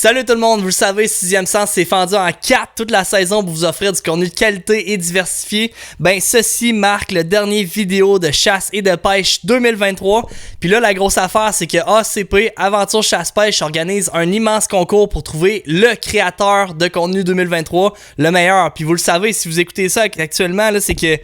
Salut tout le monde, vous le savez, Sixième Sens s'est fendu en 4 toute la saison pour vous offrir du contenu de qualité et diversifié. Ben ceci marque le dernier vidéo de chasse et de pêche 2023. Puis là, la grosse affaire, c'est que ACP, Aventure Chasse-Pêche, organise un immense concours pour trouver le créateur de contenu 2023, le meilleur. Puis vous le savez, si vous écoutez ça actuellement, là, c'est que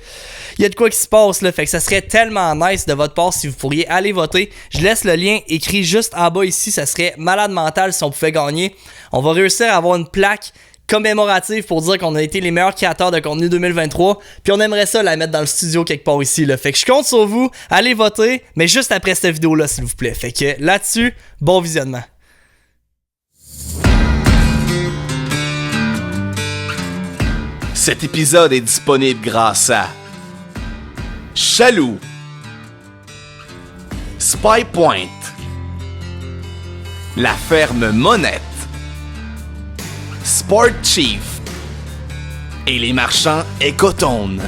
il y a de quoi qui se passe, là. Fait que ça serait tellement nice de votre part si vous pourriez aller voter. Je laisse le lien écrit juste en bas ici, ça serait malade mental si on pouvait gagner. On va réussir à avoir une plaque commémorative pour dire qu'on a été les meilleurs créateurs de contenu 2023, puis on aimerait ça la mettre dans le studio quelque part ici, là. Fait que je compte sur vous, allez voter, mais juste après cette vidéo-là, s'il vous plaît. Fait que là-dessus, bon visionnement. Cet épisode est disponible grâce à Chalou, SpyPoint, La Ferme Monette, Sport Chief et les marchands Ecotone.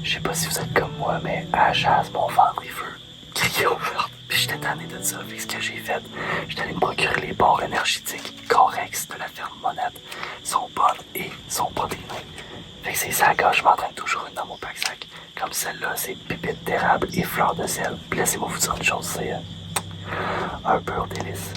Je sais pas si vous êtes comme moi, mais à la chasse, mon ventre, il veut crier au meurtre. Puis j'étais tanné de ça. Fait que ce que j'ai fait, j'étais allé me procurer les barres énergétiques Corex de la ferme Monette. Ils sont bonnes et sont protéinées. Fait que c'est ça, gars, je m'entraîne toujours une dans mon pack-sac. Comme celle-là, c'est pépites d'érable et fleurs de sel. Puis laissez-moi vous dire une chose, c'est un pur délice.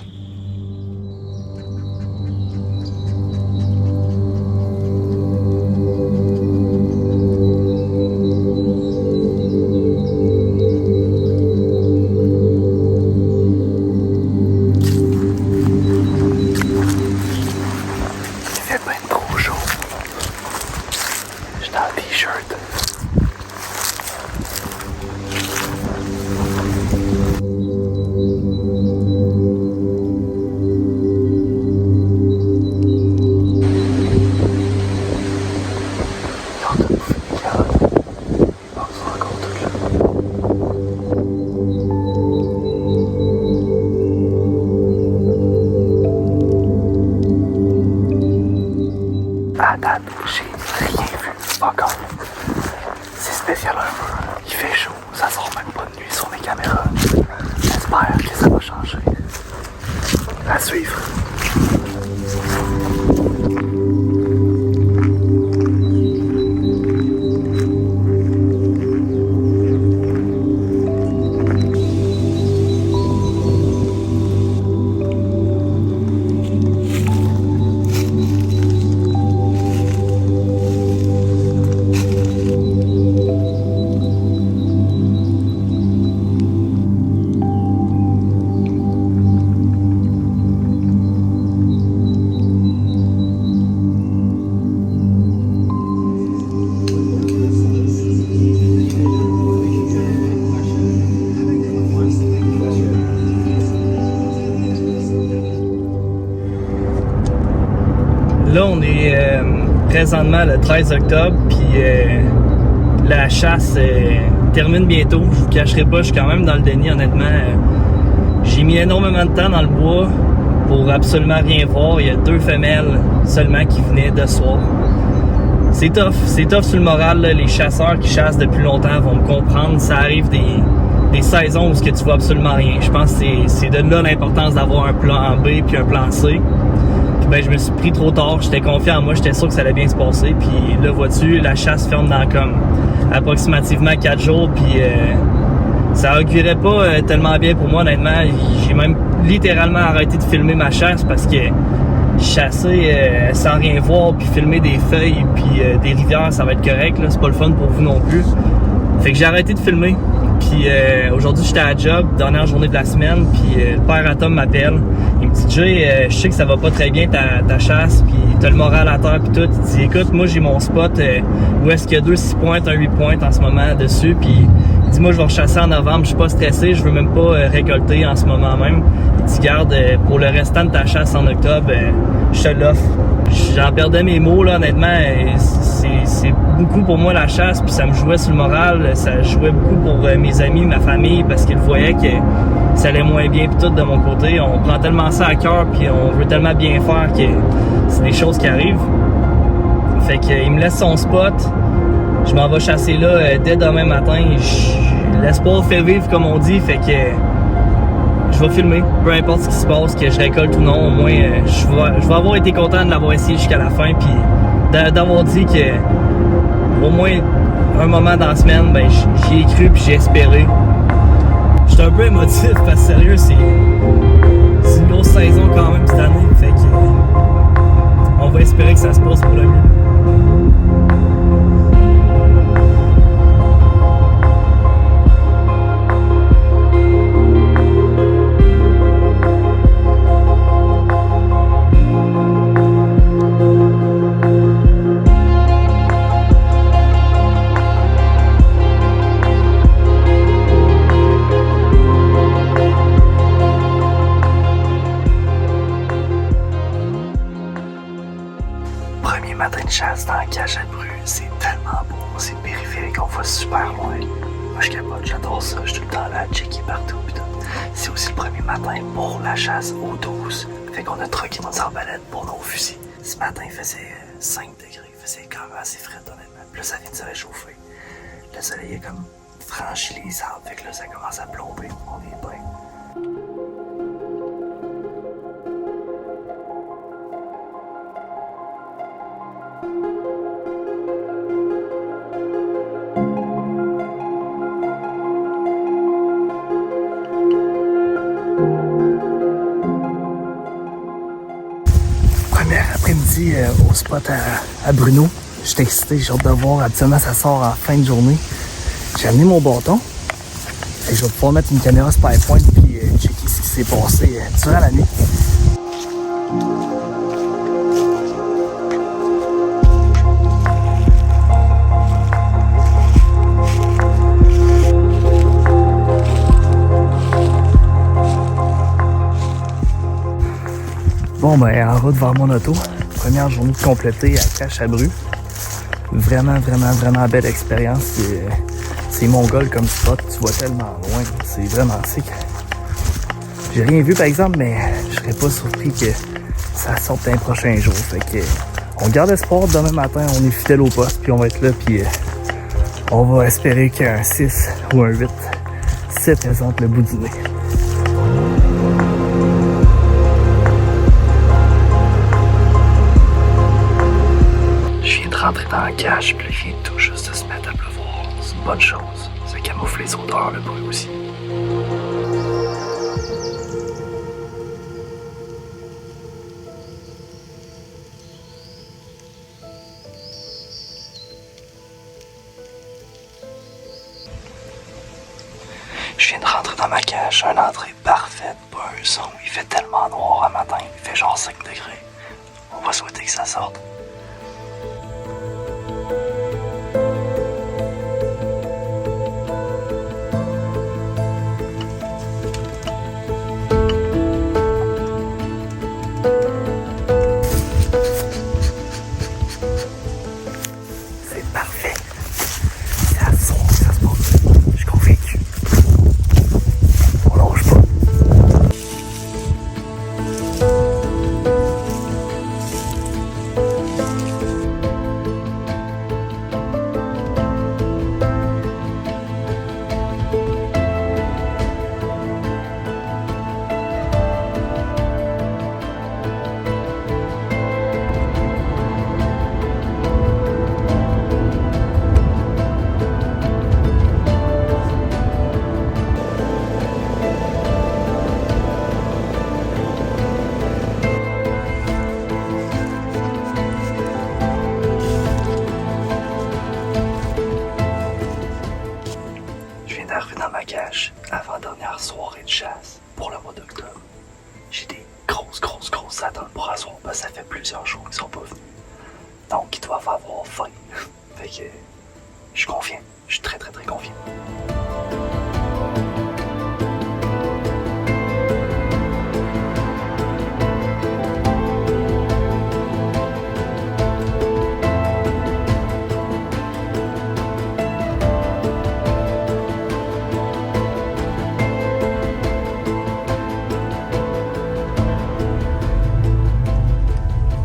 T-shirt. À date, j'ai rien vu encore. C'est spécial un peu. Il fait chaud, ça sort même pas de nuit sur mes caméras. J'espère que ça va changer. À suivre. Là, on est présentement le 13 octobre, puis la chasse termine bientôt. Je vous cacherai pas, je suis quand même dans le déni, honnêtement. J'ai mis énormément de temps dans le bois pour absolument rien voir. Il y a 2 femelles seulement qui venaient de soir. C'est tough sur le moral, là. Les chasseurs qui chassent depuis longtemps vont me comprendre. Ça arrive des saisons où tu vois absolument rien. Je pense que c'est de là l'importance d'avoir un plan B puis un plan C. Ben, je me suis pris trop tard, j'étais confiant en moi, j'étais sûr que ça allait bien se passer. Puis là, vois-tu, la chasse ferme dans comme approximativement 4 jours. Puis ça augurait pas tellement bien pour moi, honnêtement. J'ai même littéralement arrêté de filmer ma chasse parce que chasser sans rien voir, puis filmer des feuilles, puis des rivières, ça va être correct. Là, c'est pas le fun pour vous non plus. Fait que j'ai arrêté de filmer. Puis aujourd'hui, j'étais à la job, dernière journée de la semaine, puis le père Atom m'appelle. Il me dit « Jay, je sais que ça va pas très bien ta chasse, puis t'as le moral à terre, puis tout. » Il dit « Écoute, moi j'ai mon spot où est-ce qu'il y a 2 6 pointes, un 8 pointes en ce moment dessus, puis il dit « Moi je vais rechasser en novembre, je suis pas stressé, je veux même pas récolter en ce moment même. » Il dit « Garde, pour le restant de ta chasse en octobre, je te l'offre. » J'en perdais mes mots, là, honnêtement. C'est beaucoup pour moi la chasse, puis ça me jouait sur le moral. Ça jouait beaucoup pour mes amis, ma famille, parce qu'ils voyaient que ça allait moins bien, puis tout de mon côté. On prend tellement ça à cœur, puis on veut tellement bien faire que c'est des choses qui arrivent. Fait qu'il me laisse son spot. Je m'en vais chasser là dès demain matin. L'espoir fait vivre, comme on dit, fait que je vais filmer, peu importe ce qui se passe, que je récolte ou non, au moins je vais avoir été content de l'avoir essayé jusqu'à la fin, puis d'avoir dit que au moins un moment dans la semaine, ben j'y ai cru puis j'ai espéré. J'étais un peu émotif parce que sérieux, c'est une grosse saison quand même cette année, fait que on va espérer que ça se passe pour le mieux. Premier matin de chasse dans la cage à bru, c'est tellement beau, c'est périphérique, on voit super loin. Moi je capote, j'adore ça, je suis tout le temps là à checker partout pis tout. C'est aussi le premier matin pour la chasse au 12, fait qu'on a troqué nos arbalètes pour nos fusils. Ce matin il faisait 5 degrés, il faisait quand même assez frais honnêtement, puis là ça vient de se réchauffer. Le soleil est comme franchi les arbres, fait que là ça commence à plomber, on est bien. Après-midi au spot à Bruno. J'étais excité, j'ai hâte de voir. Habituellement, ça sort en fin de journée. J'ai amené mon bâton. Et je vais pouvoir mettre une caméra Spypoint puis checker ce qui s'est passé durant la nuit. Bon, ben, en route vers mon auto. Première journée complétée à Cache à Bru. Vraiment belle expérience. C'est mongol comme spot. Tu vois tellement loin. C'est vraiment sick. J'ai rien vu, par exemple, mais je serais pas surpris que ça sorte dans les prochains jours. Fait que, on garde espoir. Demain matin, on est fidèle au poste, puis on va être là, puis on va espérer qu'un 6 ou un 8 se présente le bout du nez. dans la cage, puis il vient tout juste de se mettre à pleuvoir. C'est une bonne chose. Ça camoufle les odeurs, le bruit aussi. Je viens de rentrer dans ma cage, une entrée parfaite, pas un son. Il fait tellement noir à matin, il fait genre 5 degrés. On va souhaiter que ça sorte. C'est parfait. C'est à soir que ça se passe. Je suis convaincu. On longe pas. Je viens d'arriver dans ma cage, avant-dernière soirée de chasse pour le mois d'octobre. J'ai des grosses attentes pour asseoir parce que ça fait plusieurs jours qu'ils sont pas venus. Donc ils doivent avoir faim. Fait que je suis confiant. Je suis très confiant.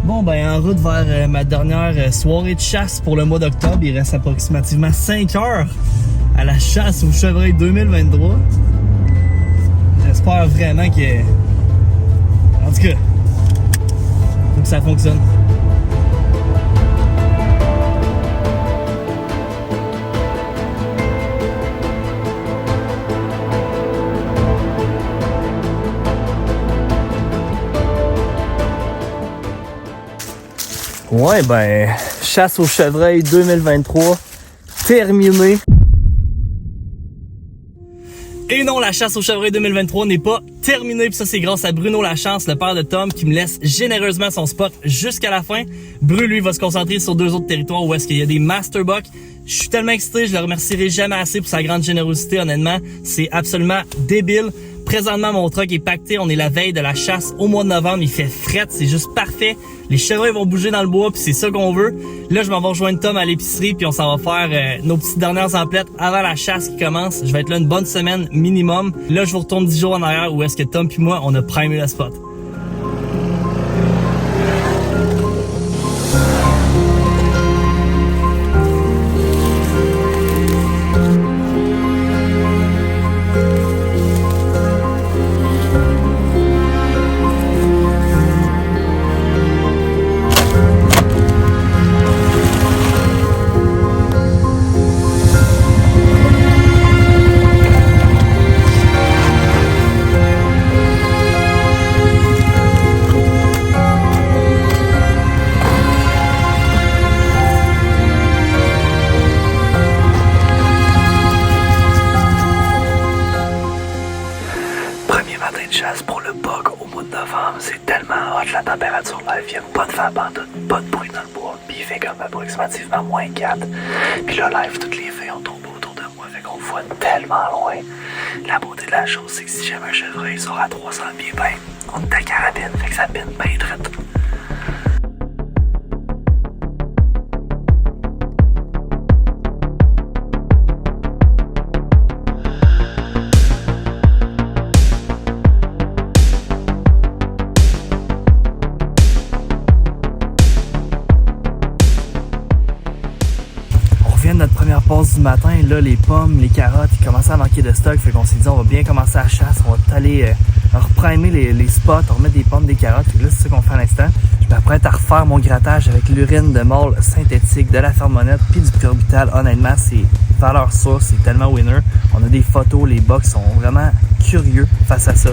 Bon, ben en route vers ma dernière soirée de chasse pour le mois d'octobre. Il reste approximativement 5 heures à la chasse au chevreuil 2023. J'espère vraiment que... En tout cas, faut que ça fonctionne. Ouais, ben, chasse au chevreuil 2023, terminé. Et non, la chasse au chevreuil 2023 n'est pas terminée, puis ça c'est grâce à Bruno Lachance, le père de Tom, qui me laisse généreusement son spot jusqu'à la fin. Bru, lui, va se concentrer sur 2 autres territoires où est-ce qu'il y a des master bucks. Je suis tellement excité, je le remercierai jamais assez pour sa grande générosité, honnêtement. C'est absolument débile. Présentement, mon truck est pacté. On est la veille de la chasse au mois de novembre. Il fait fret, c'est juste parfait. Les chevreuils vont bouger dans le bois, puis c'est ça qu'on veut. Là, je m'en vais rejoindre Tom à l'épicerie, puis on s'en va faire nos petites dernières emplettes avant la chasse qui commence. Je vais être là une bonne semaine minimum. Là, je vous retourne 10 jours en arrière où est-ce que Tom puis moi, on a primé le spot. Pour le bug au mois de novembre, c'est tellement hot, la température là, il n'y a pas de vent pantoute, pas de bruit dans le bois, puis il fait comme approximativement moins 4. Puis là, live, toutes les feuilles ont tombé autour de moi, fait qu'on voit tellement loin. La beauté de la chose, c'est que si jamais un chevreuil sort à 300 pieds, ben, on est à carabine, fait que ça pine bien drette. Notre première pause du matin, là les pommes, les carottes, ils commençaient à manquer de stock, fait qu'on s'est dit on va bien commencer la chasse, on va aller reprimer les spots, on remettre des pommes, des carottes, fait que là c'est ça qu'on fait à l'instant. Je Je m'apprête à refaire mon grattage avec l'urine de mâle synthétique de la fermonette puis du Purbital. Honnêtement, c'est valeur sûre, c'est tellement winner. On a des photos, les box sont vraiment curieux face à ça.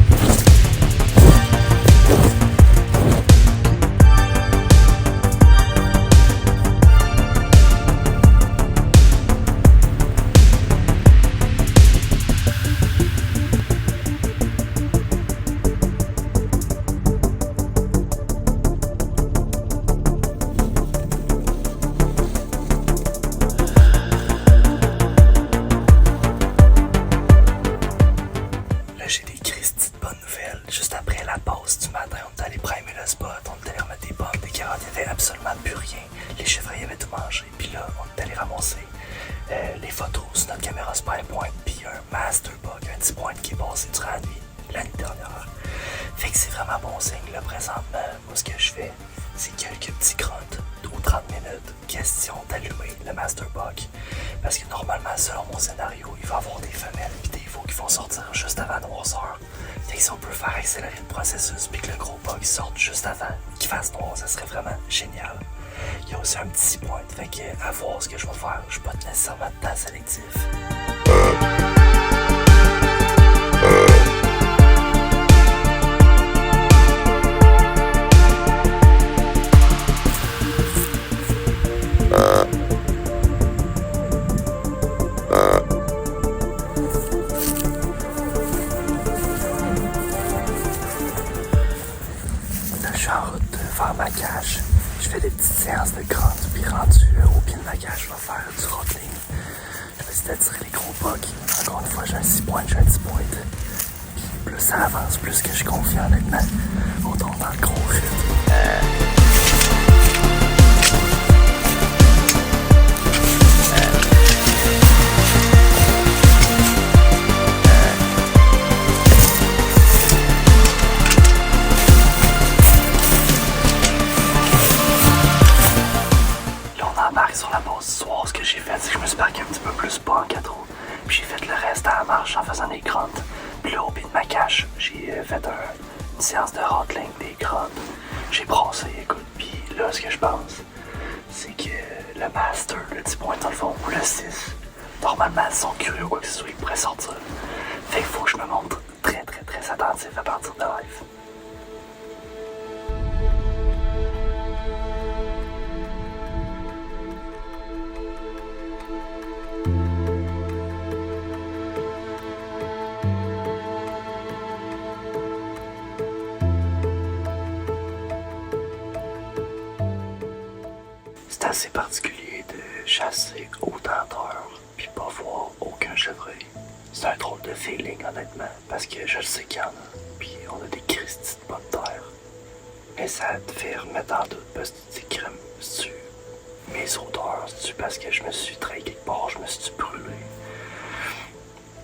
J'ai des Christy de bonnes nouvelles. Juste après la pause du matin, on est allé primer le spot, on est allé remettre des pommes, des carottes, il n'y avait absolument plus rien. Les chevreuils avaient tout mangé. Puis là, on est allé ramasser les photos sur notre caméra Spypoint, puis un master bug, un 10 points qui est passé durant la nuit, l'année dernière. Fait que c'est vraiment bon signe. Là, présentement, moi, ce que je fais, c'est quelques petits crottes ou 30 minutes, question d'allumer le master bug. Parce que normalement, selon mon scénario, il va y avoir des femelles puis des veaux qui vont sortir juste avant noirceur. Fait que si on peut faire accélérer le processus puis que le gros bug sorte juste avant qu'il fasse noir, ça serait vraiment génial. Il y a aussi un petit point, fait que à voir ce que je vais faire. Je suis pas nécessairement de temps sélectif. Je suis en route vers ma cage. Je fais des petites séances de grotte, puis rendu au pied de ma cage, je vais faire du rottling. Je vais essayer d'attirer les gros bugs. Encore une fois, j'ai un 6 points, j'ai un 10 points. Puis plus ça avance, plus que je suis confiant honnêtement. On tombe dans le gros rythme. Sur la pause du soir, ce que j'ai fait, c'est que je me suis parqué un petit peu plus bas en 4 roues. Puis j'ai fait le reste à la marche en faisant des grottes. Puis là, au pied de ma cache, j'ai fait une séance de rottling, des grottes. J'ai brassé, écoute. Puis là, ce que je pense, c'est que le master, le 10 points dans le fond, ou le 6, normalement, ils sont curieux ou quoi que ce soit, ils pourraient sortir. Fait qu'il faut que je me montre très, très, très attentif à partir de live. C'est assez particulier de chasser autant d'heures puis pas voir aucun chevreuil. C'est un drôle de feeling honnêtement, parce que je le sais qu'il y en a, puis on a des Christy de bonne terre. Mais ça te fait remettre en doute parce que tu te dis crème, c'est-tu mes odeurs, c'est-tu parce que je me suis trahi quelque part, je me suis brûlé.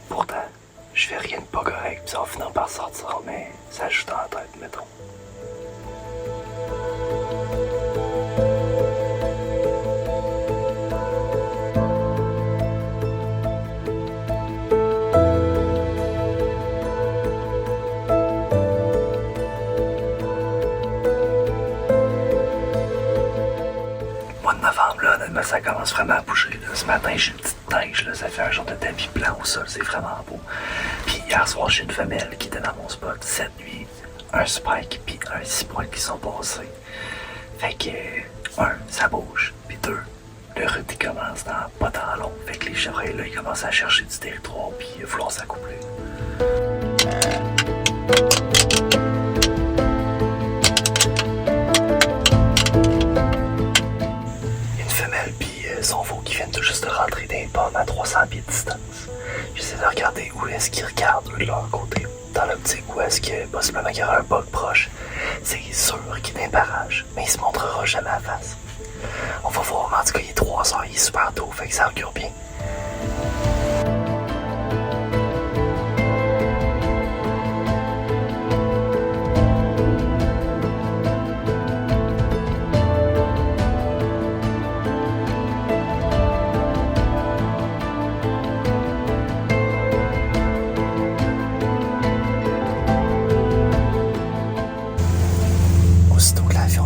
Pourtant, je fais rien de pas correct, puis ça va finir par sortir, mais ça joue dans la tête, mettons. Là, ça commence vraiment à bouger. Là. Ce matin, j'ai une petite neige. Là. Ça fait un genre de tapis blanc au sol. C'est vraiment beau. Puis hier soir, j'ai une femelle qui était dans mon spot. Cette nuit, un spike puis un 6 points qui sont passés. Fait que, ça bouge. Puis 2, le rut commence dans pas tant long. Fait que les chevreuils, là, ils commencent à chercher du territoire puis vouloir s'accoupler. Son veau qui viennent tout juste de rentrer dans les pommes à 300 pieds de distance. J'essaie de regarder où est-ce qu'ils regardent de leur côté. Dans l'optique où est-ce que possiblement qu'il y aura un bug proche. C'est sûr qu'il est un barrage, mais il se montrera jamais à face. On va voir, mais en tout cas il est 3 heures, il est super tôt, fait que ça augure bien.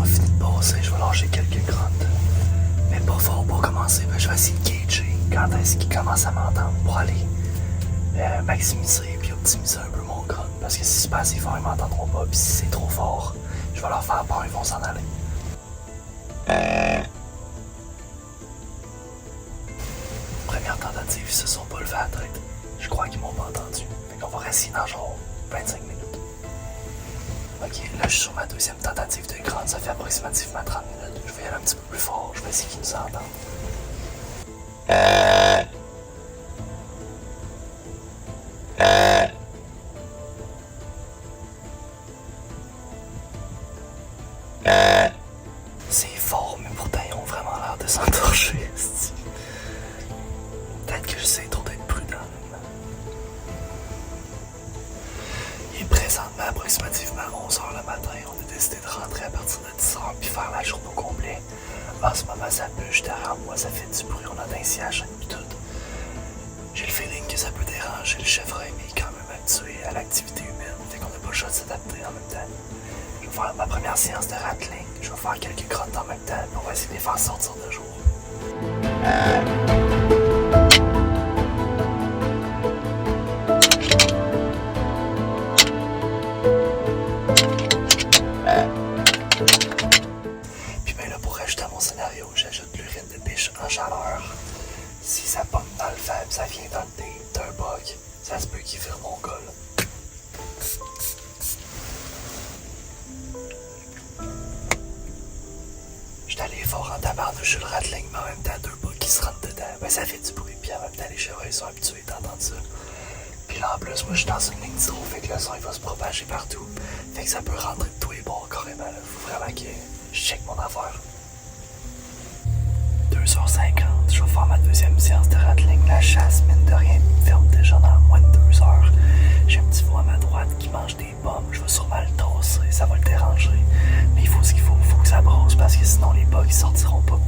aura fini de passer, je vais lâcher quelques grottes. Mais pas fort pour commencer, ben, je vais essayer de gager quand est-ce qu'ils commencent à m'entendre pour aller maximiser puis optimiser un peu mon grotte. Parce que si c'est pas assez fort, ils m'entendront pas. Puis si c'est trop fort, je vais leur faire peur, ils vont s'en aller. Première tentative, ils se sont pas levés à la tête. Je crois qu'ils m'ont pas entendu. Fait qu'on va rester dans genre 25 minutes. Ok, là je suis sur ma deuxième tentative de grotte, ça fait approximativement 30 minutes. Je vais y aller un petit peu plus fort, je vais essayer qu'ils nous entendent. C'est fort, mais pourtant ils ont vraiment l'air de s'entorcher. Peut-être que j'essaie trop d'être prudent. Il est présentement approximativement 11h le matin. On a décidé de rentrer à partir de 10h puis faire la journée au complet. En ce moment, ça bûche derrière moi, ça fait du bruit, on a ainsi à la chaîne pis tout. J'ai le feeling que ça peut déranger le chevreuil, mais il est quand même habitué à l'activité humaine, fait qu'on n'a pas le choix de s'adapter en même temps. Je vais faire ma première séance de rattling, je vais faire quelques grottes en même temps, puis on va essayer de les faire sortir de jour. Puis ben là, pour rajouter à mon scénario, j'ajoute l'urine de biche en chaleur. Si ça pomme dans le faible, ça vient dans le nez d'un bug, ça se peut qu'il vire mon col. J'étais allé fort en tabarnouche sur le rattling, mais en même temps, deux bugs qui se rentrent dedans, ben ça fait du bruit, puis en même temps, les chevreuils sont habitués d'entendre ça. Puis là, en plus, moi, je suis dans une ligne d'eau, fait que le son, il va se propager partout. Fait que ça peut rentrer de tous les bords, carrément, là. Faut vraiment que je check mon affaire. 2h50, je vais faire ma deuxième séance de rattling. La chasse, mine de rien, me ferme déjà dans moins de 2 heures. J'ai un petit veau à ma droite qui mange des pommes. Je vais sûrement le tasser, ça va le déranger. Mais il faut ce qu'il faut que ça brosse parce que sinon les bugs ils sortiront pas.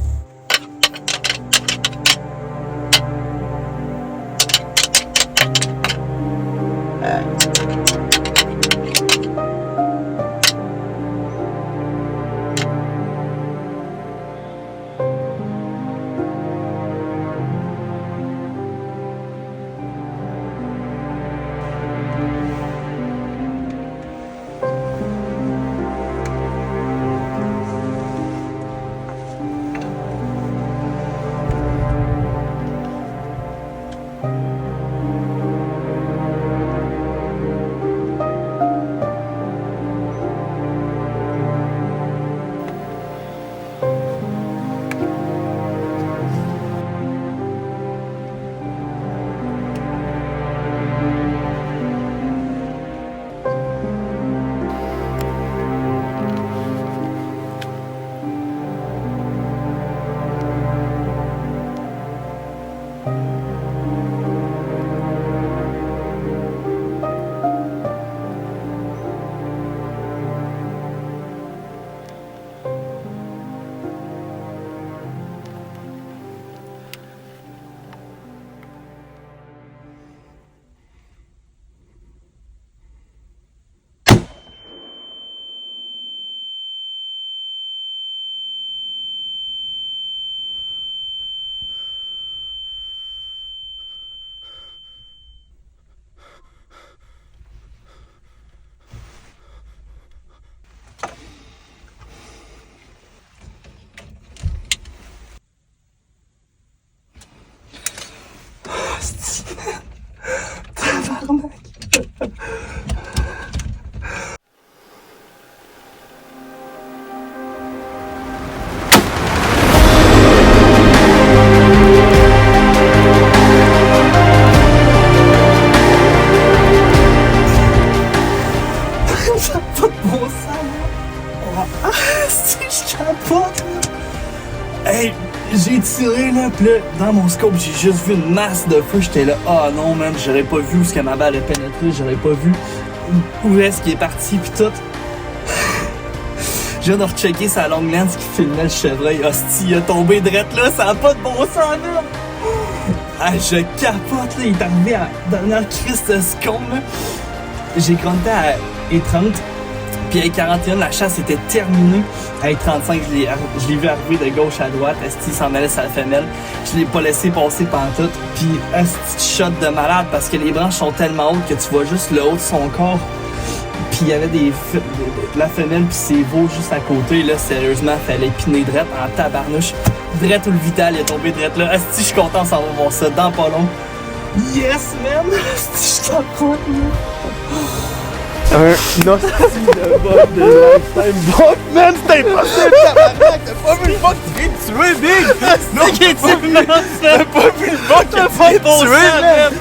Hey, j'ai tiré là, pis là, dans mon scope, j'ai juste vu une masse de feu. J'étais là, ah non, man, j'aurais pas vu où ce que ma balle a pénétré, j'aurais pas vu où est-ce qu'il est parti, pis tout. Je viens de rechecker sa longue lance qui filmait le chevreuil. Hostie, il a tombé drette là, ça a pas de bon sens là. Ah, je capote là, il est arrivé à la dernière crise de seconde là. J'ai grunté à E30. Puis avec 41, la chasse était terminée. Avec 35, je l'ai vu arriver de gauche à droite. Esti, il s'en allait sur la femelle. Je l'ai pas laissé passer pantoute. Puis esti, shot de malade parce que les branches sont tellement hautes que tu vois juste le haut de son corps. Puis il y avait la femelle puis ses veaux juste à côté. Là, sérieusement, fallait piner drette en tabarnouche. Drette ou le vital, il est tombé drette là. Esti, je suis content de s'en voir ça dans pas long. Yes, man! Esti, je t'en crois, Un hostie de bug de lifetime bug, man, c'était impossible, tabarnak! T'as pas vu le bug qui vient de tuer, Big? Non, t'as pas vu le bug qui vient de tuer, man!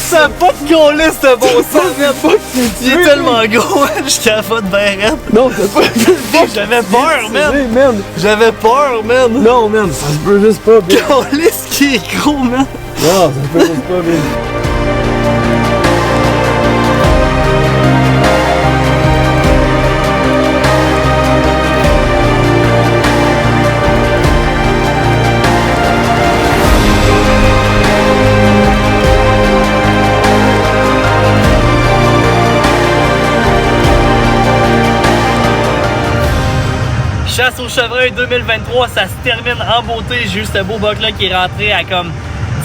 Ça a pas de colisse de bon sens, man! Il est tellement gros, je capote ben raide. Non, t'as pas vu le bug! J'avais peur, man! man! J'avais peur, man! Non, man, ça se peut juste pas, Big! Calisse qui est gros, man! Non, ça se peut juste pas, Big! Chasse au chevreuil 2023, ça se termine en beauté. J'ai eu ce beau buck-là qui est rentré à comme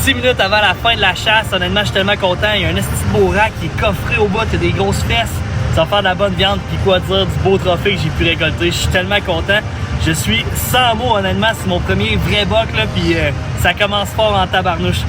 10 minutes avant la fin de la chasse. Honnêtement, je suis tellement content. Il y a un esti de beau rack qui est coffré au bout, il y a des grosses fesses. Ça va faire de la bonne viande, puis quoi dire, du beau trophée que j'ai pu récolter. Je suis tellement content. Je suis sans mots, honnêtement. C'est mon premier vrai buck, là, puis ça commence fort en tabarnouche.